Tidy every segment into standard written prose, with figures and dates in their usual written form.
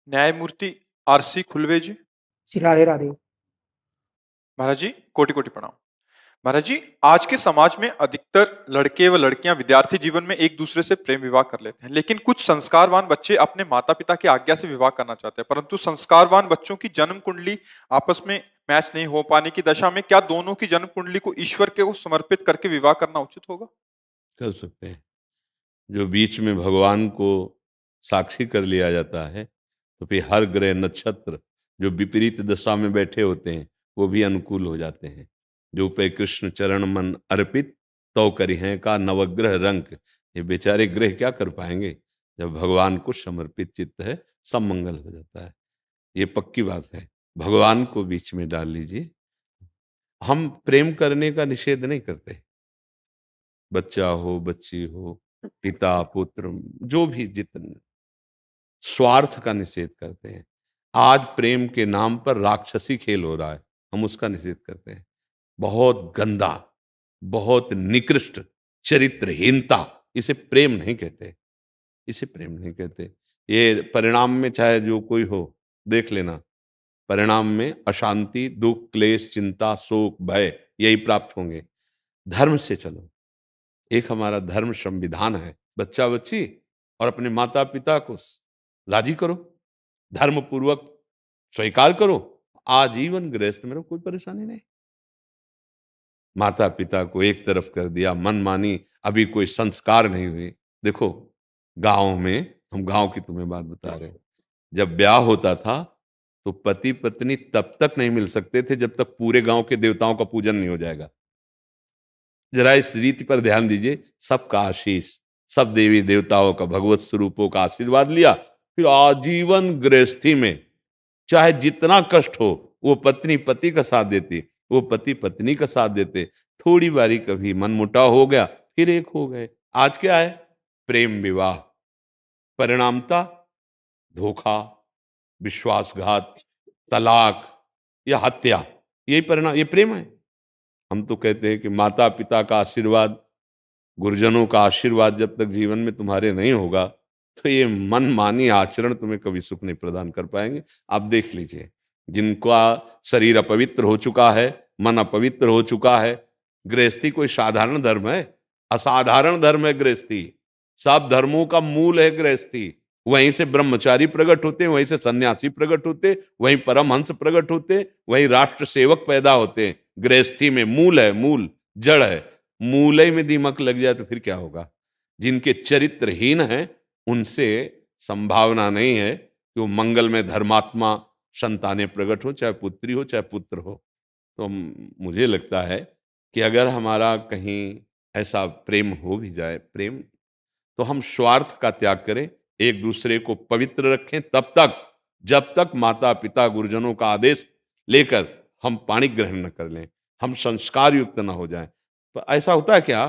न्यायमूर्ति आरसी खुलवे जी। जी राधे राधे। महाराज जी, कोटि कोटि प्रणाम। महाराज जी, आज के समाज में अधिकतर लड़के व लड़कियां विद्यार्थी जीवन में एक दूसरे से प्रेम विवाह कर लेते हैं, लेकिन कुछ संस्कारवान बच्चे अपने माता पिता की आज्ञा से विवाह करना चाहते हैं, परंतु संस्कारवान बच्चों की जन्म कुंडली आपस में मैच नहीं हो पाने की दशा में क्या दोनों की जन्म कुंडली को ईश्वर को समर्पित करके विवाह करना उचित होगा? कर सकते हैं। जो बीच में भगवान को साक्षी कर लिया जाता है, तो फिर हर ग्रह नक्षत्र जो विपरीत दशा में बैठे होते हैं वो भी अनुकूल हो जाते हैं। जो पे कृष्ण चरण मन अर्पित तो करिहें का नवग्रह रंक। ये बेचारे ग्रह क्या कर पाएंगे? जब भगवान को समर्पित चित्त है सब मंगल हो जाता है। ये पक्की बात है। भगवान को बीच में डाल लीजिए। हम प्रेम करने का निषेध नहीं करते। बच्चा हो, बच्ची हो, पिता पुत्र, जो भी जितने, स्वार्थ का निषेध करते हैं। आज प्रेम के नाम पर राक्षसी खेल हो रहा है, हम उसका निषेध करते हैं। बहुत गंदा, बहुत निकृष्ट चरित्रहीनता, इसे प्रेम नहीं कहते। इसे प्रेम नहीं कहते। ये परिणाम में चाहे जो कोई हो, देख लेना, परिणाम में अशांति, दुख, क्लेश, चिंता, शोक, भय यही प्राप्त होंगे। धर्म से चलो। एक हमारा धर्म संविधान है, बच्चा बच्ची और अपने माता पिता को राजी करो, धर्म पूर्वक स्वीकार करो, आजीवन गृहस्थ में रहो, कोई परेशानी नहीं। माता पिता को एक तरफ कर दिया, मनमानी, अभी कोई संस्कार नहीं हुए। देखो गांव में, हम गांव की तुम्हें बात बता रहे हैं, जब ब्याह होता था तो पति पत्नी तब तक नहीं मिल सकते थे जब तक पूरे गांव के देवताओं का पूजन नहीं हो जाएगा। जरा इस रीति पर ध्यान दीजिए। सबका आशीष, सब देवी देवताओं का, भगवत स्वरूपों का आशीर्वाद लिया, फिर आजीवन गृहस्थी में चाहे जितना कष्ट हो वो पत्नी पति का साथ देती, वो पति पत्नी का साथ देते। थोड़ी बारी कभी मनमुटाव हो गया फिर एक हो गए। आज क्या है? प्रेम विवाह। परिणामता धोखा, विश्वासघात, तलाक या हत्या, यही परिणाम, ये प्रेम है। हम तो कहते हैं कि माता पिता का आशीर्वाद, गुरुजनों का आशीर्वाद जब तक जीवन में तुम्हारे नहीं होगा तो ये मनमानी आचरण तुम्हें कभी सुख नहीं प्रदान कर पाएंगे। आप देख लीजिए, जिनका शरीर अपवित्र हो चुका है, मन अपवित्र हो चुका है, गृहस्थी कोई साधारण धर्म है? असाधारण धर्म है गृहस्थी। सब धर्मों का मूल है गृहस्थी। वहीं से ब्रह्मचारी प्रकट होते, वहीं से सन्यासी प्रकट होते, वहीं परमहंस प्रकट होते, वहीं राष्ट्र सेवक पैदा होते हैं। गृहस्थी में मूल है, मूल जड़ है। मूले में दीमक लग जाए तो फिर क्या होगा? जिनके चरित्रहीन हैं उनसे संभावना नहीं है कि वो मंगल में धर्मात्मा संतानें प्रकट हो, चाहे पुत्री हो चाहे पुत्र हो। तो मुझे लगता है कि अगर हमारा कहीं ऐसा प्रेम हो भी जाए, प्रेम, तो हम स्वार्थ का त्याग करें, एक दूसरे को पवित्र रखें तब तक जब तक माता पिता गुरुजनों का आदेश लेकर हम पाणी ग्रहण न कर लें, हम संस्कार युक्त न हो जाएं। तो ऐसा होता है क्या?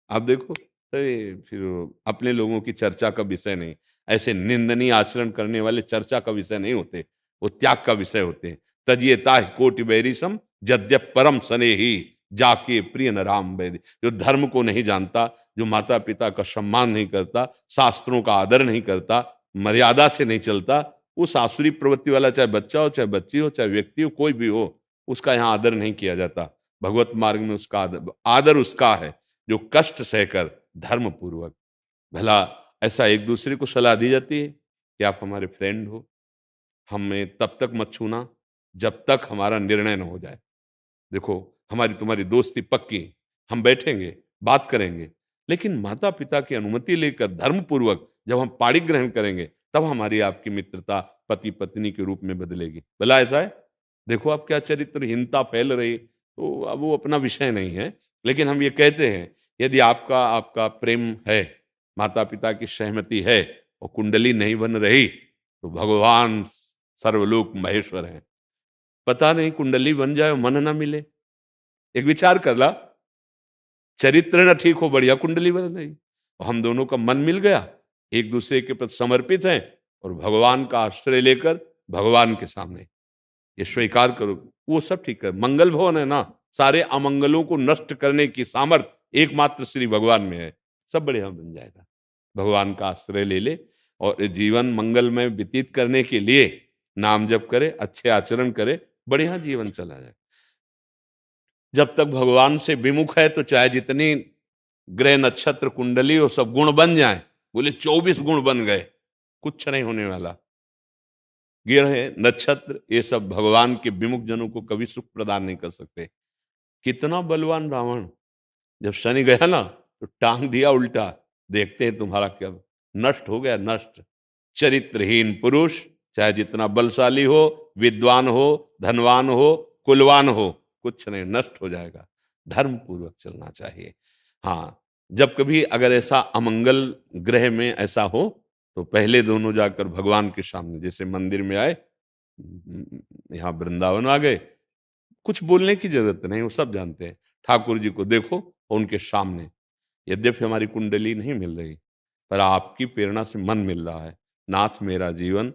आप देखो, अरे फिर अपने लोगों की चर्चा का विषय नहीं। ऐसे निंदनीय आचरण करने वाले चर्चा का विषय नहीं होते, वो त्याग का विषय होते हैं। तजिए ताहि कोटि बैरिसम यद्यप परम सने ही जाके प्रिय न राम वैद। जो धर्म को नहीं जानता, जो माता पिता का सम्मान नहीं करता, शास्त्रों का आदर नहीं करता, मर्यादा से नहीं चलता, उस आसुरी प्रवृत्ति वाला, चाहे बच्चा हो चाहे बच्ची हो चाहे व्यक्ति हो, कोई भी हो, उसका यहाँ आदर नहीं किया जाता। भगवत मार्ग में उसका आदर उसका है जो कष्ट सहकर धर्म पूर्वक, भला ऐसा एक दूसरे को सलाह दी जाती है कि आप हमारे फ्रेंड हो, हमें तब तक मत छूना जब तक हमारा निर्णय न हो जाए। देखो हमारी तुम्हारी दोस्ती पक्की, हम बैठेंगे बात करेंगे, लेकिन माता पिता की अनुमति लेकर धर्म पूर्वक जब हम पाणी ग्रहण करेंगे तब हमारी आपकी मित्रता पति पत्नी के रूप में बदलेगी। भला ऐसा है? देखो आप क्या चरित्रहीनता फैल रही। तो अब वो अपना विषय नहीं है, लेकिन हम ये कहते हैं यदि आपका आपका प्रेम है, माता पिता की सहमति है और कुंडली नहीं बन रही, तो भगवान सर्वलोक महेश्वर है। पता नहीं कुंडली बन जाए और मन ना मिले। एक विचार कर ला, चरित्र ना ठीक हो, बढ़िया कुंडली बन रही, और हम दोनों का मन मिल गया, एक दूसरे के प्रति समर्पित हैं और भगवान का आश्रय लेकर भगवान के सामने ये स्वीकार करो, वो सब ठीक है। मंगल भवन है ना, सारे अमंगलों को नष्ट करने की सामर्थ्य एकमात्र श्री भगवान में है, सब बढ़िया बन जाएगा। भगवान का आश्रय ले ले, और जीवन मंगलमय व्यतीत करने के लिए नाम जप करे, अच्छे आचरण करे, बढ़िया जीवन चला जाए। जब तक भगवान से विमुख है तो चाहे जितनी ग्रह नक्षत्र कुंडली वो सब गुण बन जाए, बोले 24 गुण बन गए, कुछ नहीं होने वाला। ग्रह नक्षत्र ये सब भगवान के विमुख जनों को कभी सुख प्रदान नहीं कर सकते। कितना बलवान रावण, जब शनि गया ना तो टांग दिया उल्टा, देखते हैं तुम्हारा क्या, नष्ट हो गया, नष्ट। चरित्रहीन पुरुष चाहे जितना बलशाली हो, विद्वान हो, धनवान हो, कुलवान हो, कुछ नहीं, नष्ट हो जाएगा। धर्म पूर्वक चलना चाहिए। हाँ, जब कभी अगर ऐसा अमंगल ग्रह में ऐसा हो तो पहले दोनों जाकर भगवान के सामने, जैसे मंदिर में आए, यहाँ वृंदावन आ गए, कुछ बोलने की जरूरत नहीं, वो सब जानते हैं। ठाकुर जी को देखो और उनके सामने, यद्यपि हमारी कुंडली नहीं मिल रही पर आपकी प्रेरणा से मन मिल रहा है, नाथ मेरा जीवन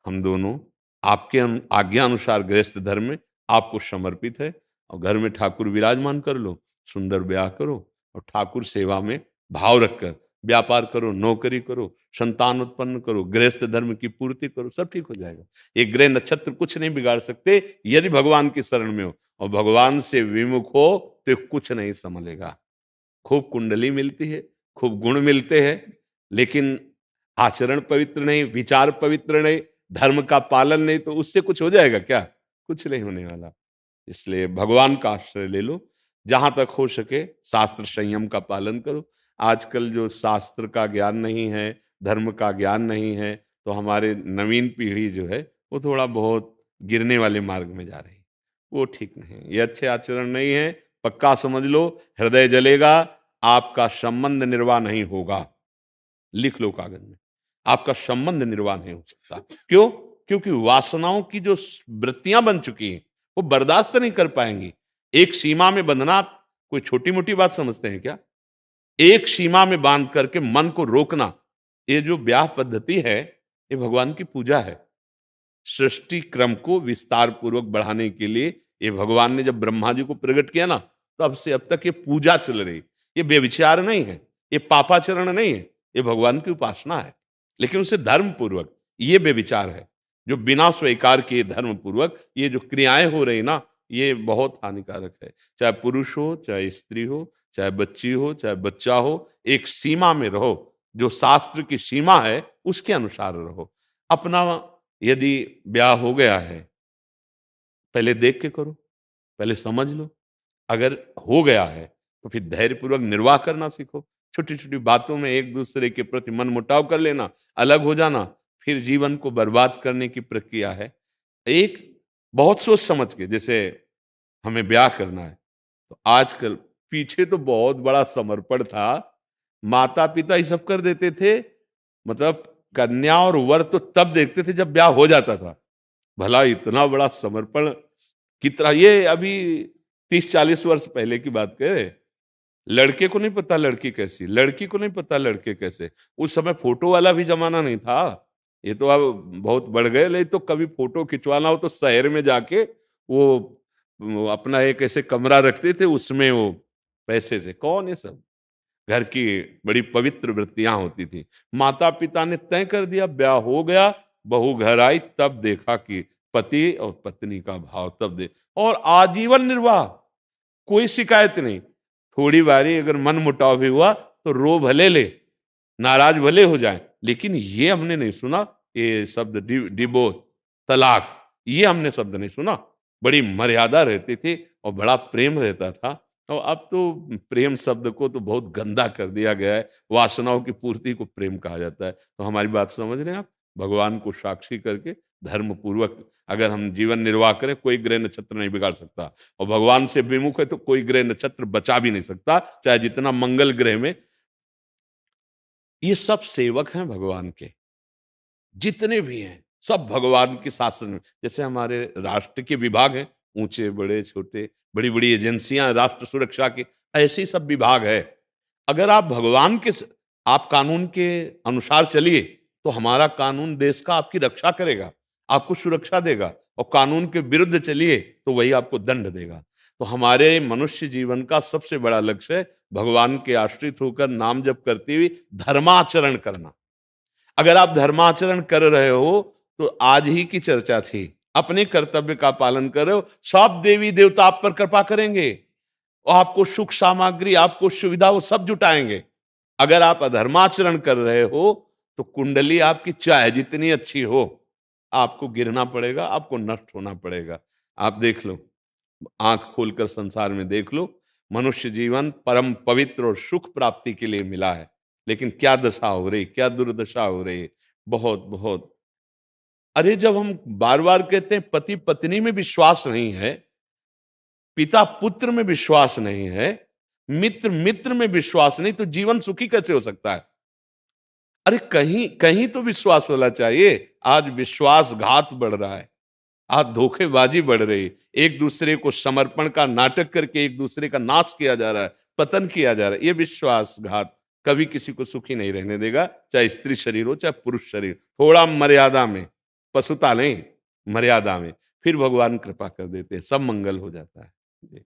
हम दोनों आपके आज्ञा अनुसार गृहस्थ धर्म में आपको समर्पित है, और घर में ठाकुर विराजमान कर लो, सुंदर ब्याह करो और ठाकुर सेवा में भाव रखकर व्यापार करो, नौकरी करो, संतान उत्पन्न करो, गृहस्थ धर्म की पूर्ति करो, सब ठीक हो जाएगा। एक ग्रह नक्षत्र कुछ नहीं बिगाड़ सकते यदि भगवान की शरण में हो, और भगवान से विमुख हो तो कुछ नहीं संभलेगा। खूब कुंडली मिलती है, खूब गुण मिलते हैं, लेकिन आचरण पवित्र नहीं, विचार पवित्र नहीं, धर्म का पालन नहीं, तो उससे कुछ हो जाएगा क्या? कुछ नहीं होने वाला। इसलिए भगवान का आश्रय ले लो, जहां तक हो सके शास्त्र संयम का पालन करो। आजकल जो शास्त्र का ज्ञान नहीं है, धर्म का ज्ञान नहीं है, तो हमारे नवीन पीढ़ी जो है वो थोड़ा बहुत गिरने वाले मार्ग में जा रही है, वो ठीक नहीं है, ये अच्छे आचरण नहीं है। पक्का समझ लो, हृदय जलेगा, आपका संबंध निर्वाह नहीं होगा। लिख लो कागज में, आपका संबंध निर्वाह नहीं हो सकता। क्यों? क्योंकि वासनाओं की जो वृत्तियां बन चुकी हैं वो बर्दाश्त नहीं कर पाएंगी। एक सीमा में बंधना कोई छोटी मोटी बात समझते हैं क्या? एक सीमा में बांध करके मन को रोकना, ये जो ब्याह पद्धति है, ये भगवान की पूजा है। सृष्टि क्रम को विस्तार पूर्वक बढ़ाने के लिए ये भगवान ने जब ब्रह्मा जी को प्रकट किया ना, तब से अब तक ये पूजा चल रही। ये व्यभिचार नहीं है, ये पापाचरण नहीं है, ये भगवान की उपासना है, लेकिन उसे धर्म पूर्वक। ये व्यभिचार है जो बिना स्वीकार किए धर्म पूर्वक ये जो क्रियाएं हो रही ना, ये बहुत हानिकारक है। चाहे पुरुष हो, चाहे स्त्री हो, चाहे बच्ची हो, चाहे बच्चा हो, एक सीमा में रहो, जो शास्त्र की सीमा है उसके अनुसार रहो। अपना यदि ब्याह हो गया है, पहले देख के करो, पहले समझ लो। अगर हो गया है तो फिर धैर्यपूर्वक निर्वाह करना सीखो। छोटी छोटी बातों में एक दूसरे के प्रति मन मुटाव कर लेना, अलग हो जाना, फिर जीवन को बर्बाद करने की प्रक्रिया है। एक बहुत सोच समझ के, जैसे हमें ब्याह करना है तो आजकल, पीछे तो बहुत बड़ा समर्पण था, माता पिता ये सब कर देते थे, मतलब कन्या और वर तो तब देखते थे जब ब्याह हो जाता था। भला इतना बड़ा समर्पण कितना, ये अभी 30-40 वर्ष पहले की बात करें। लड़के को नहीं पता लड़की कैसी, लड़की को नहीं पता लड़के कैसे। उस समय फोटो वाला भी जमाना नहीं था। ये तो अब बहुत बढ़ गए, लेकिन तो कभी फोटो खिंचवाना हो तो शहर में जाके वो अपना एक ऐसे कमरा रखते थे, उसमें वो पैसे से, कौन ये सब, घर की बड़ी पवित्र वृत्तियां होती थी। माता पिता ने तय कर दिया, ब्याह हो गया, बहू घर आई, तब देखा कि पति और पत्नी का भाव, तब दे, और आजीवन निर्वाह, कोई शिकायत नहीं। थोड़ी बारी अगर मन मुटाव भी हुआ तो रो भले ले, नाराज भले हो जाए, लेकिन ये हमने नहीं सुना ये शब्द डिवोर्स, तलाक, ये हमने शब्द नहीं सुना। बड़ी मर्यादा रहती थी और बड़ा प्रेम रहता था। और अब तो प्रेम शब्द को तो बहुत गंदा कर दिया गया है, वासनाओं की पूर्ति को प्रेम कहा जाता है। तो हमारी बात समझ रहे हैं आप? भगवान को साक्षी करके धर्म पूर्वक अगर हम जीवन निर्वाह करें, कोई ग्रह नक्षत्र नहीं बिगाड़ सकता, और भगवान से विमुख है तो कोई ग्रह नक्षत्र बचा भी नहीं सकता, चाहे जितना मंगल ग्रह में। ये सब सेवक हैं भगवान के, जितने भी हैं सब भगवान के शासन में। जैसे हमारे राष्ट्र के विभाग हैं, ऊंचे बड़े छोटे, बड़ी बड़ी एजेंसियां राष्ट्र सुरक्षा की, ऐसे ही सब विभाग है। अगर आप भगवान के आप कानून के अनुसार चलिए तो हमारा कानून देश का आपकी रक्षा करेगा, आपको सुरक्षा देगा, और कानून के विरुद्ध चलिए तो वही आपको दंड देगा। तो हमारे मनुष्य जीवन का सबसे बड़ा लक्ष्य है भगवान के आश्रित होकर नाम जप करते हुए धर्माचरण करना। अगर आप धर्माचरण कर रहे हो तो आज ही की चर्चा थी, अपने कर्तव्य का पालन कर रहे हो, सब देवी देवता आप पर कृपा करेंगे, वो आपको सुख सामग्री, आपको सुविधा, वो सब जुटाएंगे। अगर आप अधर्माचरण कर रहे हो तो कुंडली आपकी चाहे जितनी अच्छी हो, आपको गिरना पड़ेगा, आपको नष्ट होना पड़ेगा। आप देख लो, आंख खोलकर संसार में देख लो, मनुष्य जीवन परम पवित्र और सुख प्राप्ति के लिए मिला है, लेकिन क्या दशा हो रही, क्या दुर्दशा हो रही है। बहुत बहुत, अरे जब हम बार बार कहते हैं पति पत्नी में विश्वास नहीं है, पिता पुत्र में विश्वास नहीं है, मित्र मित्र में विश्वास नहीं, तो जीवन सुखी कैसे हो सकता है? अरे कहीं कहीं तो विश्वास होना चाहिए। आज विश्वासघात बढ़ रहा है, आज धोखेबाजी बढ़ रही है, एक दूसरे को समर्पण का नाटक करके एक दूसरे का नाश किया जा रहा है, पतन किया जा रहा है। ये विश्वासघात कभी किसी को सुखी नहीं रहने देगा, चाहे स्त्री शरीर हो चाहे पुरुष शरीर। थोड़ा मर्यादा में, पशुता नहीं, मर्यादा में, फिर भगवान कृपा कर देते हैं, सब मंगल हो जाता है। जी।